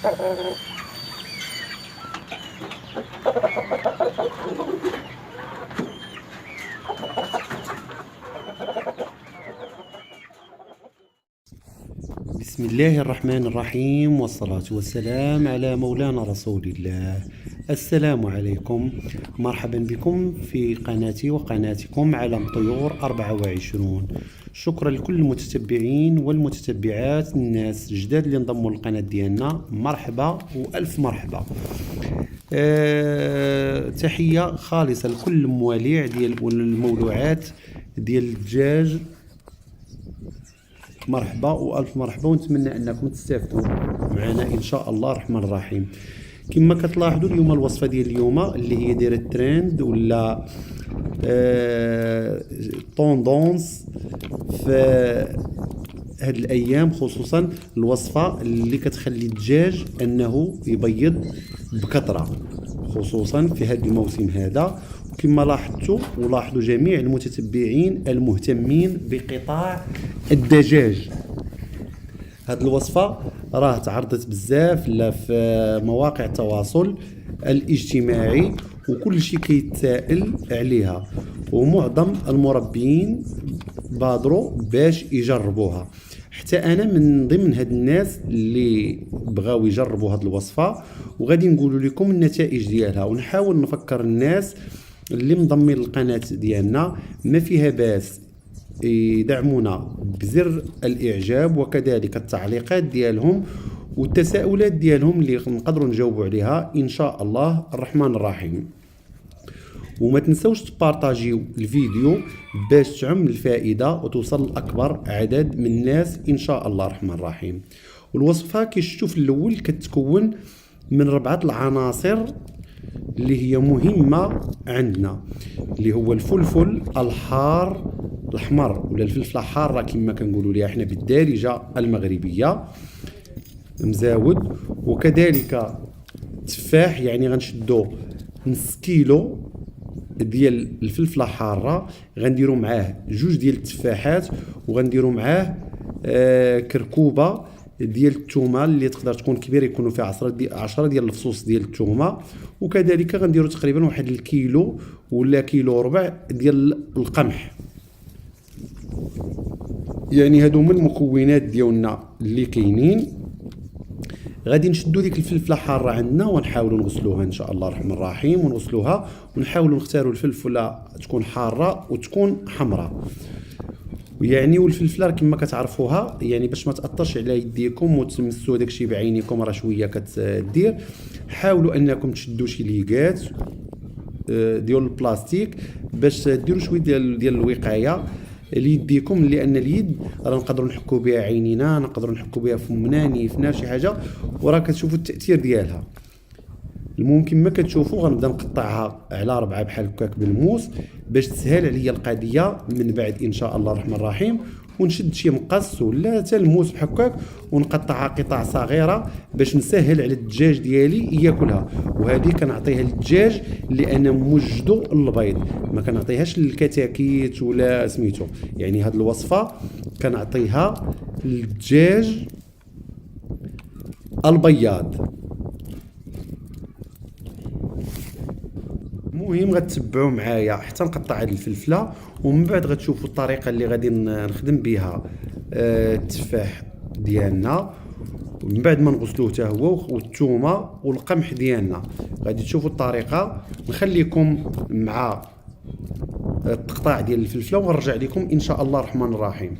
بسم الله الرحمن الرحيم، والصلاة والسلام على مولانا رسول الله. السلام عليكم، مرحبا بكم في قناتي وقناتكم عالم طيور 24. شكرا لكل المتتبعين والمتتبعات، الناس الجداد اللي انضموا للقناة ديالنا، مرحبا وألف مرحبا. تحية خالصة لكل المواليع ديال المولوعات ديال الدجاج، مرحبا والف مرحبا، ونتمنى انكم تستافدوا معنا ان شاء الله الرحمن الرحيم. كما كتلاحظوا اليوم الوصفه ديال اليوم اللي هي دايره ترند ولا طوندونس في هاد الايام، خصوصا الوصفه اللي كتخلي الدجاج انه يبيض بكثره، خصوصا في هذا الموسم هذا. كما لاحظتوا ولاحظوا جميع المتتبعين المهتمين بقطاع الدجاج، هذه الوصفة راه تعرضت بزاف لا في مواقع التواصل الاجتماعي، وكل شيء كيتسائل عليها، ومعظم المربيين بادروا باش يجربوها. حتى انا من ضمن هاد الناس اللي بغاو يجربوا هاد الوصفة، وغادي نقول لكم النتائج ديالها، ونحاول نفكر الناس اللي منضمين للقناة ديالنا ما فيها باس يدعمونا بزر الاعجاب، وكذلك التعليقات ديالهم والتساؤلات ديالهم اللي نقدروا نجاوبوا عليها ان شاء الله الرحمن الرحيم. وما تنسوش تبارطاجيو الفيديو باش تعم الفائده وتوصل لاكبر عدد من الناس ان شاء الله الرحمن الرحيم. والوصفه كي شفتوا في الاول كتكون من 4 العناصر اللي هي مهمه عندنا، اللي هو الفلفل الحار الاحمر ولا الفلفله حاره كما كنقولوا ليها احنا بالدارجه المغربيه مزاود، وكذلك تفاح، يعني غنشدو نص كيلو ديال الفلفله حاره، غنديروا معاه 2 ديال التفاحات، وغنديروا معاه كركوبه ديال الثومه اللي تقدر تكون كبيره، يكونوا فيها 10 ديال الفصوص ديال الثومه، وكذلك غنديروا تقريبا 1 الكيلو ولا كيلو وربع ديال القمح. يعني هادو من المكونات ديالنا اللي كاينين. غادي نشدوا ديك الفلفله حاره عندنا ونحاولوا نغسلوها ان شاء الله الرحمن الرحيم، ونغسلوها ونحاولوا نختاروا الفلفله تكون حاره وتكون حمراء. يعني والفلفله كما كتعرفوها يعني باش ما تاثرش على يديكم وتمسوا داكشي بعينيكم، راه شويه كتدير. حاولوا انكم تشدوا شي ليغات ديال البلاستيك باش ديروا شويه ديال الوقايه ليديكم، لان اليد راه نقدروا نحكوا بها عينينا، نقدروا نحكوا بها فمنا، نيفنا، شي حاجه، وراه كتشوفوا التاثير ديالها. الممكن ما كتشوفوا غنبدا نقطعها على 4 بحال هكاك بالموس باش تسهل عليا القضيه من بعد ان شاء الله الرحمن الرحيم. ونشد شي مقص ولا حتى الموس بحال هكاك ونقطعها قطع صغيره باش نسهل على الدجاج ديالي ياكلها. وهذه كنعطيها للدجاج لان موجدو البيض، ما كنعطيهاش للكتاكيت ولا سميتو. يعني هذه الوصفه كنعطيها للدجاج البياض. المهم غتتبعوا معايا حتى نقطع هذه الفلفله، ومن بعد غتشوفوا الطريقه اللي غادي نخدم بها التفاح ديالنا، ومن بعد ما نغسلوه حتى هو والثومه والقمح ديالنا. غادي تشوفوا الطريقه. نخليكم مع التقطاع ديال الفلفله ونرجع لكم ان شاء الله الرحمن الرحيم.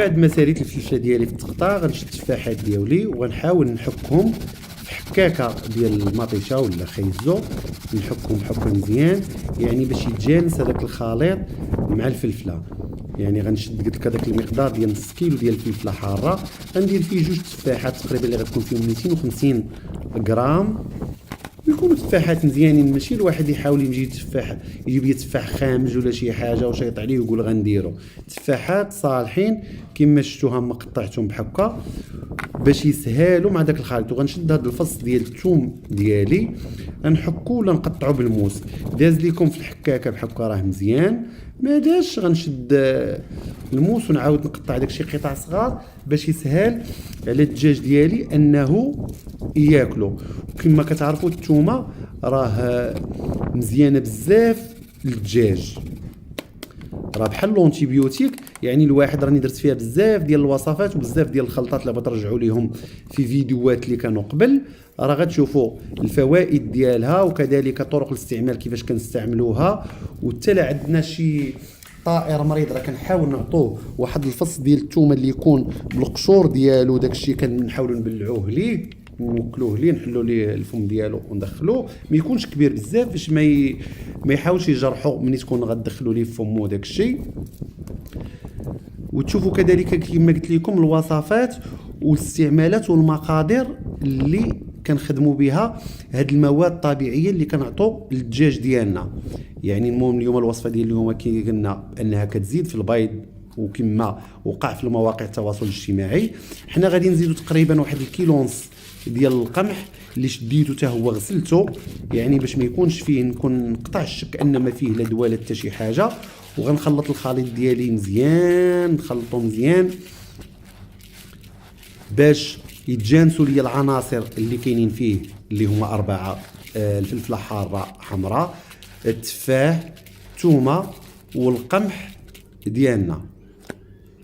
بعد ما ساليت الفلفله ديالي في التقطاع غنشد التفاحات ديالي وغنحاول نحكهم في حكاكه ديال المطيشه ولا خيزو، نحكهم حكه مزيان يعني باش يتجانس هذاك الخليط مع الفلفله. يعني غنشد قلت لك هذاك المقدار ديال نص كيلو ديال الفلفله حاره، غندير فيه جوج تفاحات تقريبا اللي غتكون فيهم 250 غرام، ويكونوا تفاحات مزيانين، ماشي الواحد يحاول يجيب لي تفاح خامج ولا شي حاجه وشيط عليه ويقول غنديرو. تفاحات صالحين كما شفتوها مقطعتهم بحكه باش يسهالوا مع داك الخليط. وغنشد هذا الفص ديال الثوم ديالي غنحكو ولا نقطعو بالموس. داز ليكم في الحكاكه بحكه راه مزيان، ما داش غنشد الموس ونعاود نقطع داكشي قطع صغار باش يسهل على الدجاج ديالي انه ياكلو. وكما كتعرفوا الثومه راه مزيانه بزاف للدجاج، راه بحال لونتيبيوتيك. يعني الواحد راني درت فيها بزاف ديال الوصفات وبزاف ديال الخلطات اللي بترجعوا ليهم في فيديوهات اللي كانوا قبل، راه غتشوفوا الفوائد ديالها وكذلك طرق الاستعمال كيفاش كنستعملوها. وحتى لا عندنا شي طائر مريض راه كنحاول نعطوه واحد الفص ديال الثومه اللي يكون بالقشور ديالو، داكشي كنحاولوا نبلعوه ليه ونوكلوه ليه، نحلوا ليه الفم ديالو وندخلوه، ما يكونش كبير بزاف باش ما يحاولش يجرحو ملي تكون غتدخلوا ليه فمو داكشي. وتشوفوا كذلك كما قلت لكم الوصفات والاستعمالات والمقادير اللي كنخدموا بها هاد المواد الطبيعيه اللي كنعطوا للدجاج ديالنا. يعني المهم اليوم الوصفه ديال اليوم كي قلنا انها كتزيد في البيض، وكما وقع في المواقع التواصل الاجتماعي حنا غادي نزيدوا تقريبا واحد الكيلو ونص ديال القمح اللي شديته حتى هو غسلته، يعني باش ما يكونش فيه نكون نقطع الشك ان ما فيه لا دواء لا حتى شي حاجه. وغنخلط الخليط ديالي مزيان، نخلطو مزيان باش يتجانسوا لي العناصر اللي كاينين فيه اللي هما 4 الفلفله حاره حمراء، التفاح، الثومه والقمح ديالنا.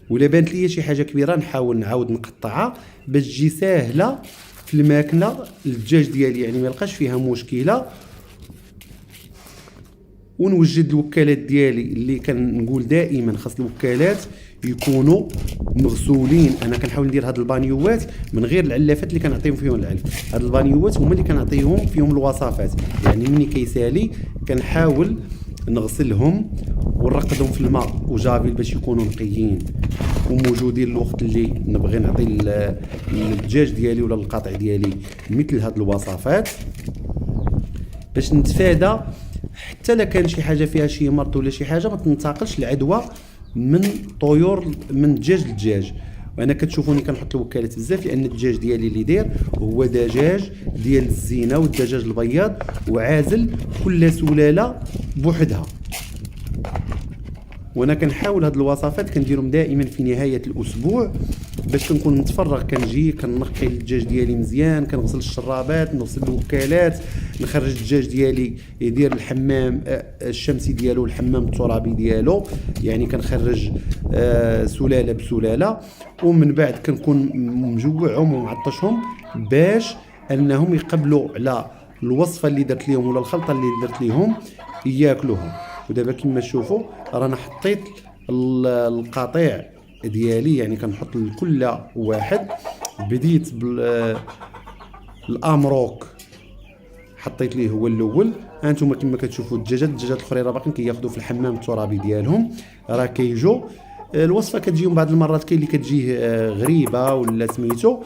ولا بانت لي شي حاجه كبيره نحاول نعاود نقطعها باش تجي ساهله في الماكله للدجاج ديالي، يعني ما يلقاش فيها مشكله. ونوجد الوكالات ديالي اللي كنقول دائما خاص الوكالات يكونوا مغسولين. انا كنحاول ندير هاد البانيوات من غير العلافات اللي كنعطيهم فيهم العلف، هاد البانيوات هما اللي كنعطيهم فيهم الوصفات. يعني مني كيسالي كنحاول نغسلهم ونرقدهم في الماء وجافيل باش يكونوا نقيين وموجودين الوقت اللي نبغي نعطي الدجاج ديالي ولا القطع ديالي مثل هاد الوصفات، باش نتفادى حتى لا كان شي حاجه فيها شي مرض ولا شي حاجه ما تنتقلش العدوى من طيور من دجاج لدجاج. وانا كتشوفوني كنحط الوكالات بزاف لان الدجاج ديالي اللي داير هو دجاج ديال الزينه والدجاج البياض، وعازل كل سلاله بوحدها. وانا كنحاول هاد الوصفات كنديرهم دائما في نهايه الاسبوع باش كنكون متفرغ، كنجي كنقي الدجاج ديالي مزيان، كنغسل الشرابات، نغسل الوكالات، نخرج الدجاج ديالي يدير الحمام الشمسي ديالو الحمام الترابي ديالو، يعني كنخرج سلاله بسلاله. ومن بعد كنكون مجوعهم ومعطشهم باش انهم يقبلوا على الوصفه اللي درت لهم ولا الخلطه اللي درت لهم ياكلوها. ودابا كما تشوفوا رانا حطيت القطيع ديالي، يعني كنحط لكل واحد. بديت بالامروك حطيت ليه هو الاول. انتم كما كتشوفوا الدجاجات الاخرين راه باقيين كياخذوا في الحمام الترابي ديالهم، راه كيجوا الوصفه كتجيهم بعض المرات كاين اللي كتجيه غريبه ولا سميتو،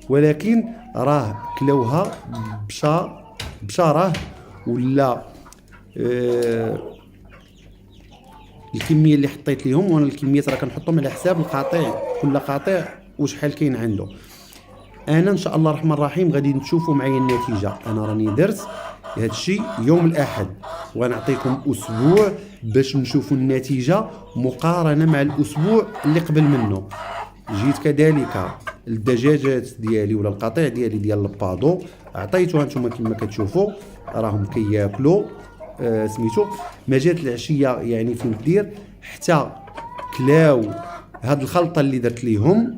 ولكن راه كلاوها بشاره ولا الكميه اللي حطيت لهم. وانا الكميات راه كنحطهم على حساب القطيع، كل قطيع وشحال كاين عنده. انا ان شاء الله الرحمن الرحيم غادي تشوفوا معايا النتيجه. انا راني درت هذا الشيء يوم الاحد وغنعطيكم اسبوع باش نشوفوا النتيجه مقارنه مع الاسبوع اللي قبل منه. جيت كذلك الدجاجات ديالي ولا القطيع ديالي ديال البادو عطيتوها انتم كما كتشوفوا راهم كياكلوا سميتو. ما جات العشيه يعني فين دير حتى كلاو هاد الخلطه اللي درت ليهم.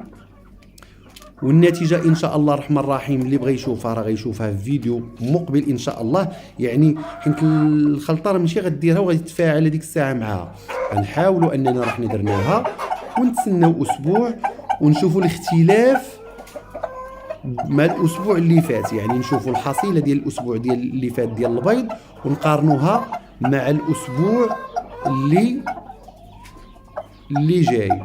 والنتيجه ان شاء الله الرحمن الرحيم اللي بغى يشوفها راه غيشوفها في فيديو مقبل ان شاء الله. يعني حيت الخلطه راه ماشي غديرها وغادي تتفاعل هذيك الساعه معاها، غنحاولوا اننا راح درناها ونتسناو اسبوع ونشوفوا الاختلاف مع الاسبوع اللي فات. يعني نشوفوا الحصيله ديال الاسبوع ديال اللي فات ديال البيض ونقارنوها مع الاسبوع اللي جاي.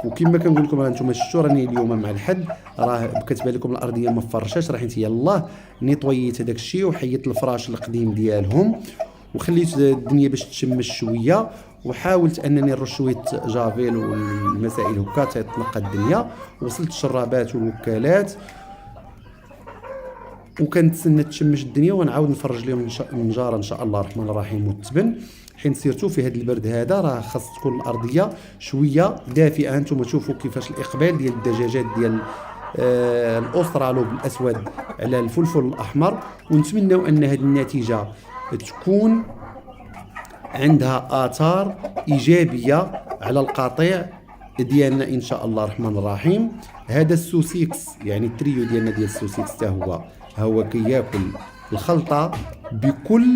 وكما كنقول لكم راه نتوما شفتوا راني اليوم مع الحد راه كتبان لكم الارضيه ما فرشاش، راه حيت يلاه نيطوييت هذاك الشيء وحيدت الفراش القديم ديالهم وخليت الدنيا باش تشمس شويه، وحاولت انني نرش شويه جافيل والمسائل هكا تتنقى الدنيا. وصلت الشرابات والوكالات وكنتسنى تشمش الدنيا ونعاود نفرج لهم النجاره ان شاء الله الرحمن الرحيم والتبن. حين سيرتو في هذا البرد هذا راه خاص تكون الارضيه شويه دافئه. انتم تشوفوا كيفاش الاقبال ديال الدجاجات ديال الاسترالو بالاسود على الفلفل الاحمر، ونتمنوا ان هذه النتيجه تكون عندها آثار إيجابية على القطيع ديالنا إن شاء الله الرحمن الرحيم. هذا السوسيكس يعني التريو ديالنا ديال السوسيكس تا هو كياكل الخلطة بكل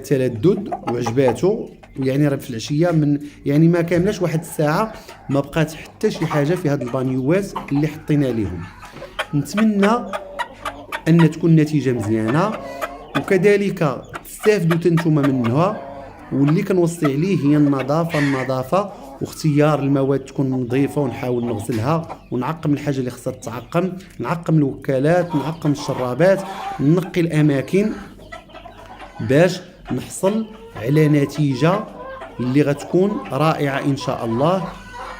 تلذذ وعجباته. يعني راه في العشية من يعني ما كاملاش واحد الساعة ما بقات حتى شي حاجة في هاد البانيوات اللي حطينا ليهم. نتمنى أن تكون نتيجة مزيانة وكذلك تستافدوا نتوما منها. واللي كنوصي عليه هي النظافه واختيار المواد تكون نظيفه، ونحاول نغسلها ونعقم الحاجه اللي خصها تتعقم، نعقم الوكالات، نعقم الشرابات، نقي الاماكن باش نحصل على نتيجه اللي غتكون رائعه ان شاء الله.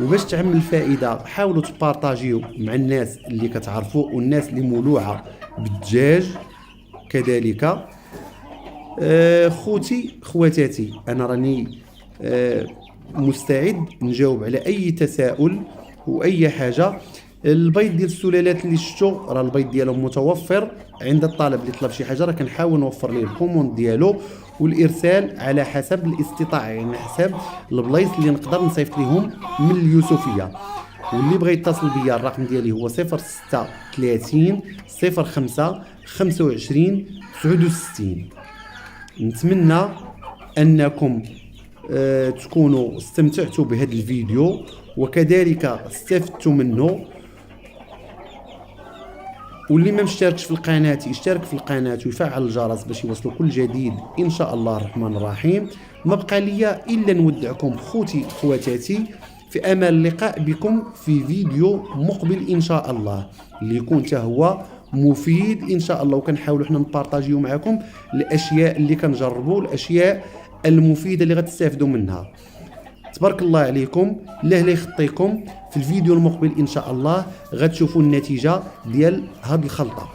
وباش تعمل الفائده حاولوا تبارطاجيو مع الناس اللي كتعرفوا والناس اللي مولوعه بالدجاج كذلك. خواتاتي انا راني مستعد نجاوب على اي تساؤل واي حاجه. البيض ديال السلالات اللي شفتوا راه البيض ديالهم متوفر عند الطالب اللي طلب شي حاجه، راه كنحاول نوفر ليه الكوموند ديالو والارسال على حسب الاستطاعه، يعني حسب البلايص اللي نقدر نصيفط لهم من اليوسفيه. واللي بغى يتصل بيا الرقم ديالي هو 0630 05 25 69. نتمنى انكم تكونوا استمتعتوا بهذا الفيديو وكذلك استفدتوا منه. واللي ما مشتركش في القناه يشترك في القناه ويفعل الجرس باش يوصلوا كل جديد ان شاء الله الرحمن الرحيم. ما بقى ليا الا نودعكم خواتاتي في امل اللقاء بكم في فيديو مقبل ان شاء الله اللي يكون حتى هو مفيد ان شاء الله، وكنحاولوا حنا نبارطاجيو معكم الاشياء اللي كنجربوا، الاشياء المفيده اللي غتستافدوا منها. تبارك الله عليكم، الله لا يخطيكم. في الفيديو المقبل ان شاء الله غتشوفوا النتيجه ديال هذه الخلطه.